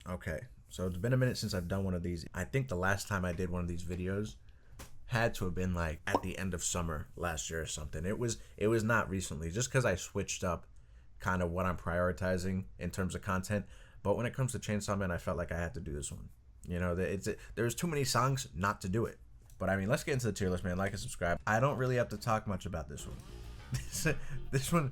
Okay, so it's been a minute since I've done one of these. I think the last time I did one of these videos had to have been like at the end of summer last year or something. It was not recently, just because I switched up kind of what I'm prioritizing in terms of content. But when it comes to Chainsaw Man, I felt like I had to do this one. You know, there's too many songs not to do it. But I mean, let's get into the tier list, man. Like and subscribe. I don't really have to talk much about this one. This one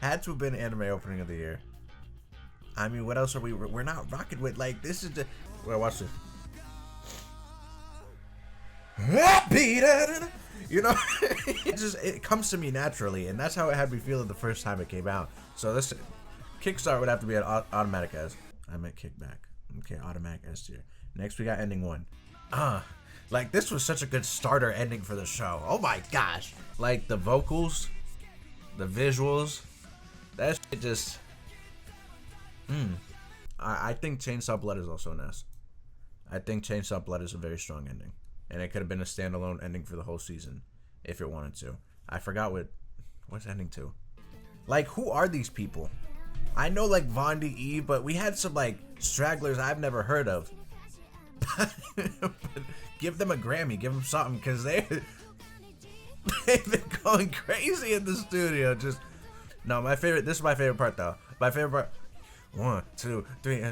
had to have been anime opening of the year. I mean, what else are we're not rocking with? Like, this is the... Well, watch this. You know, it comes to me naturally, and that's how it had me feeling the first time it came out. So this kickstart would have to be an automatic S. I meant kickback. Okay, automatic S tier. Next, we got ending 1. Like, this was such a good starter ending for the show. Oh my gosh. Like, the vocals, the visuals, that shit just... I think Chainsaw Blood is also an S. I think Chainsaw Blood is a very strong ending. And it could have been a standalone ending for the whole season if it wanted to. I forgot what's ending 2. Like, who are these people? I know, like, Vondi Eve, but we had some, like, stragglers I've never heard of. But give them a Grammy. Give them something, because they've been going crazy in the studio. Just... No, my favorite... This is my favorite part, though. My favorite part... 1, 2, 3.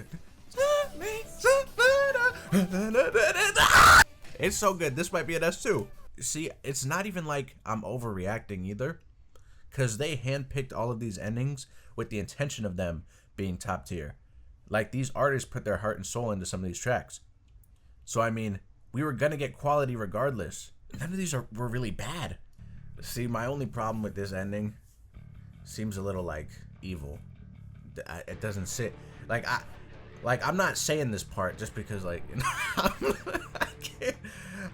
It's so good. This might be an S too. See, it's not even like I'm overreacting either, because they handpicked all of these endings with the intention of them being top tier. Like, these artists put their heart and soul into some of these tracks. So I mean, we were gonna get quality regardless. None of these were really bad. See, my only problem with this ending seems a little like evil. It doesn't sit like I'm not saying this part just because, like, I can't.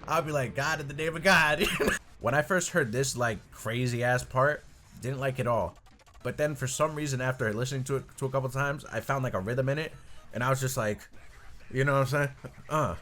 I'll be like, God, in the name of God. When I first heard this, like, crazy ass part, didn't like it all. But then for some reason, after listening to it a couple times, I found like a rhythm in it, and I was just like, you know what I'm saying?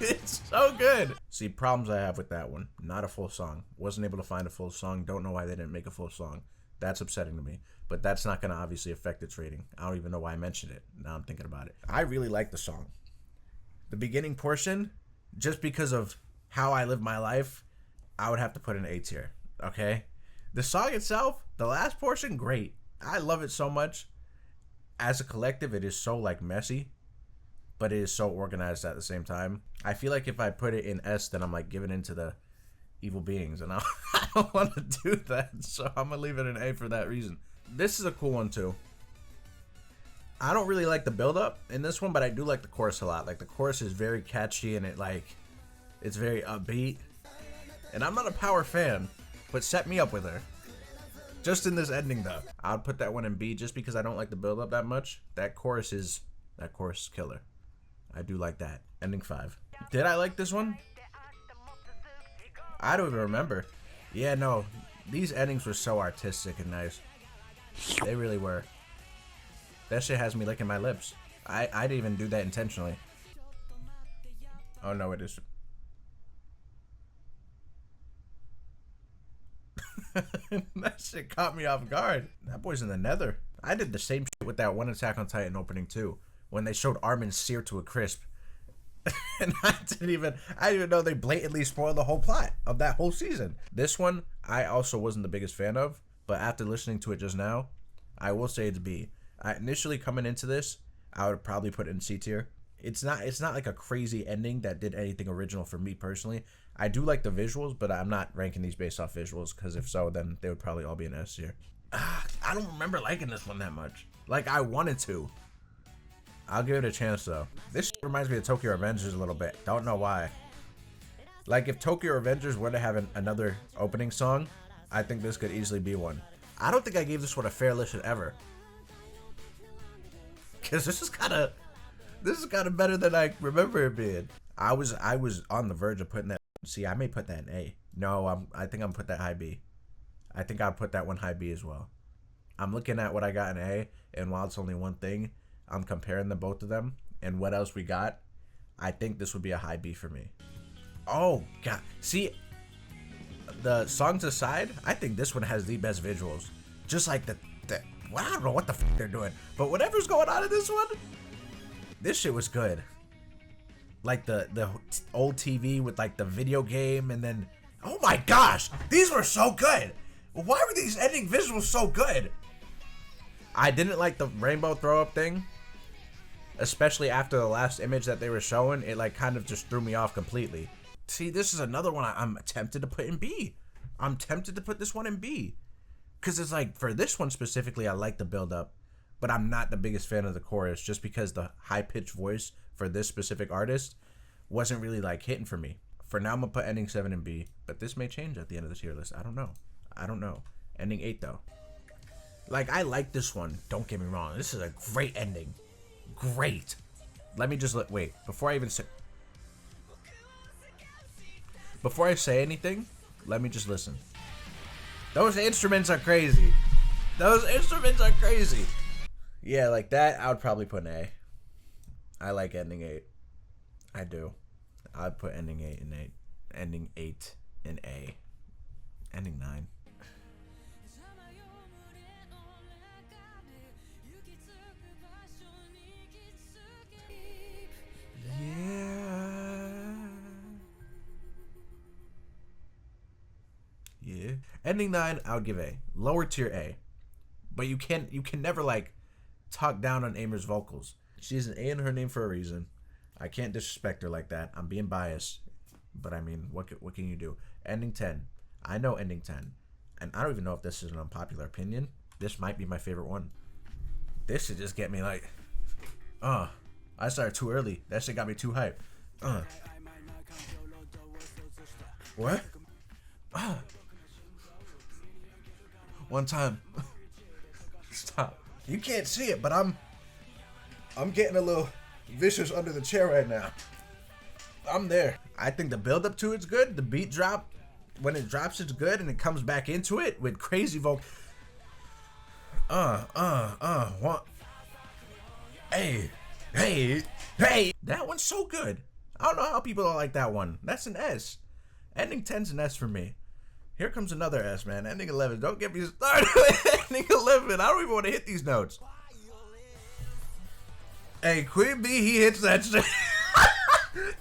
It's so good. See, problems I have with that one. Not a full song. Wasn't able to find a full song. Don't know why they didn't make a full song. That's upsetting to me. But that's not going to obviously affect its rating. I don't even know why I mentioned it. Now I'm thinking about it. I really like the song. The beginning portion, just because of how I live my life, I would have to put an A tier. Okay? The song itself, the last portion, great. I love it so much. As a collective, it is so, like, messy, but it is so organized at the same time. I feel like if I put it in S, then I'm, like, giving into the evil beings, and I don't want to do that, so I'm gonna leave it an A for that reason. This is a cool one too. I don't really like the build-up in this one, but I do like the chorus a lot. Like, the chorus is very catchy, and it's very upbeat. And I'm not a Power fan, but set me up with her. Just in this ending, though. I'd put that one in B just because I don't like the build-up that much. That chorus is killer. I do like that. Ending 5. Did I like this one? I don't even remember. Yeah, no. These endings were so artistic and nice. They really were. That shit has me licking my lips. I didn't even do that intentionally. Oh, no, it is. That shit caught me off guard. That boy's in the nether. I did the same shit with that one Attack on Titan opening too, when they showed Armin seared to a crisp. And I didn't even know they blatantly spoiled the whole plot of that whole season. This one, I also wasn't the biggest fan of, but after listening to it just now, I will say it's B. Initially coming into this, I would probably put it in C tier. It's not like a crazy ending that did anything original for me personally. I do like the visuals, but I'm not ranking these based off visuals, because if so, then they would probably all be an S tier. I don't remember liking this one that much. Like, I wanted to. I'll give it a chance, though. This reminds me of Tokyo Revengers a little bit. Don't know why. Like, if Tokyo Revengers were to have another opening song, I think this could easily be one. I don't think I gave this one a fair listen ever. Because this is kind of better than I remember it being. I was on the verge of putting that. See, I may put that in A. No, I think I'm gonna put that high B. I think I'll put that one high B as well. I'm looking at what I got in A, and while it's only one thing, I'm comparing the both of them and what else we got. I think this would be a high B for me. Oh god, see, the songs aside, I think this one has the best visuals. Just like well, I don't know what the fuck they're doing, but whatever's going on in this one, this shit was good. Like the old TV with like the video game, and then, oh my gosh, these were so good. Why were these ending visuals so good? I didn't like the rainbow throw up thing, especially after the last image that they were showing. It like kind of just threw me off completely. See, this is another one I'm tempted to put in B. I'm tempted to put this one in B. Because it's like, for this one specifically, I like the build up, but I'm not the biggest fan of the chorus just because the high-pitched voice for this specific artist wasn't really like hitting for me. For now, I'm going to put ending 7 in B, but this may change at the end of the tier list. I don't know. Ending 8 though. Like, I like this one. Don't get me wrong. This is a great ending. Great. Let me just wait. Before I say anything, let me just listen. Those instruments are crazy. Yeah, like that, I would probably put an A. I like ending 8. I do. I'd put ending 8 in A. Ending 8 in A. Ending 9. Yeah. Ending 9, I would give A. Lower tier A. But you can never like talk down on Aimer's vocals. She's an A in her name for a reason. I can't disrespect her like that. I'm being biased. But I mean, what can you do? Ending 10. I know ending 10. And I don't even know if this is an unpopular opinion. This might be my favorite one. This should just get me like, I started too early. That shit got me too hyped. What? One time. Stop. You can't see it, but I'm getting a little vicious under the chair right now. I'm there. I think the build up to it's good. The beat drop, when it drops, it's good, and it comes back into it with crazy vocal. What? Hey. That one's so good. I don't know how people don't like that one. That's an S. Ending 10's an S for me. Here comes another S, man. Ending 11. Don't get me started with ending 11. I don't even want to hit these notes. Hey, Queen B, he hits that shit.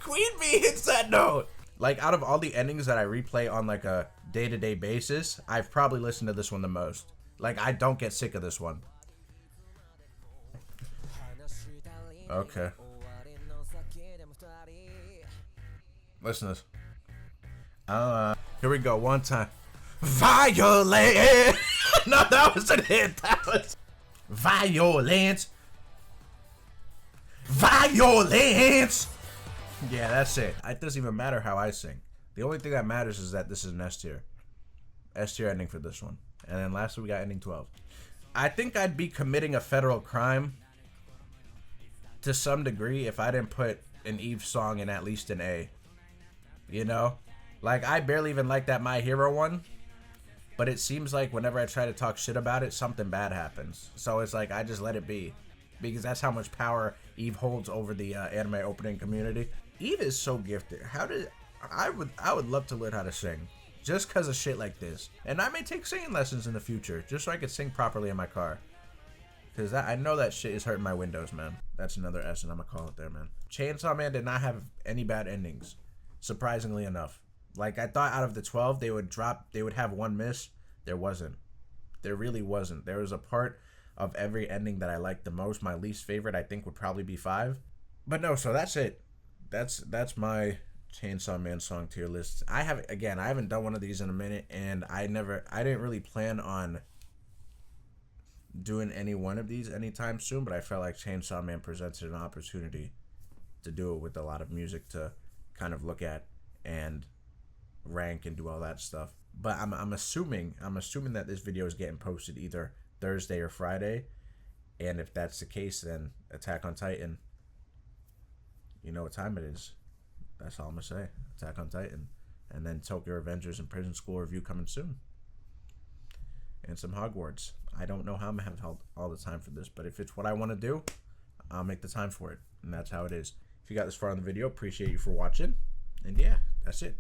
Queen B hits that note. Like, out of all the endings that I replay on like a day-to-day basis, I've probably listened to this one the most. Like, I don't get sick of this one. Okay. Listen to this. Here we go, one time. Violent! No, that was a hit. That was violence. Violence! Yeah, that's it. It doesn't even matter how I sing. The only thing that matters is that this is an S tier. S tier ending for this one. And then lastly, we got ending 12. I think I'd be committing a federal crime to some degree if I didn't put an Eve song in at least an A. You know? Like, I barely even like that My Hero one. But it seems like whenever I try to talk shit about it, something bad happens. So it's like, I just let it be. Because that's how much power Eve holds over the anime opening community. Eve is so gifted. I would love to learn how to sing. Just because of shit like this. And I may take singing lessons in the future. Just so I can sing properly in my car. Because I know that shit is hurting my windows, man. That's another S and I'm going to call it there, man. Chainsaw Man did not have any bad endings. Surprisingly enough. Like, I thought out of the 12, they would have one miss. There wasn't. There really wasn't. There was a part of every ending that I liked the most. My least favorite, I think, would probably be 5. But no, so that's it. That's my Chainsaw Man song tier list. I haven't done one of these in a minute, and I didn't really plan on doing any one of these anytime soon, but I felt like Chainsaw Man presented an opportunity to do it with a lot of music to kind of look at and rank and do all that stuff. But I'm assuming that this video is getting posted either Thursday or Friday, and if that's the case, then Attack on Titan, you know what time it is. That's all I'm gonna say. Attack on Titan, and then Tokyo Revengers and Prison School review coming soon, and some Hogwarts. I don't know how I'm gonna have all the time for this, but if it's what I want to do, I'll make the time for it, and that's how it is. If you got this far in the video, appreciate you for watching. And yeah, that's it.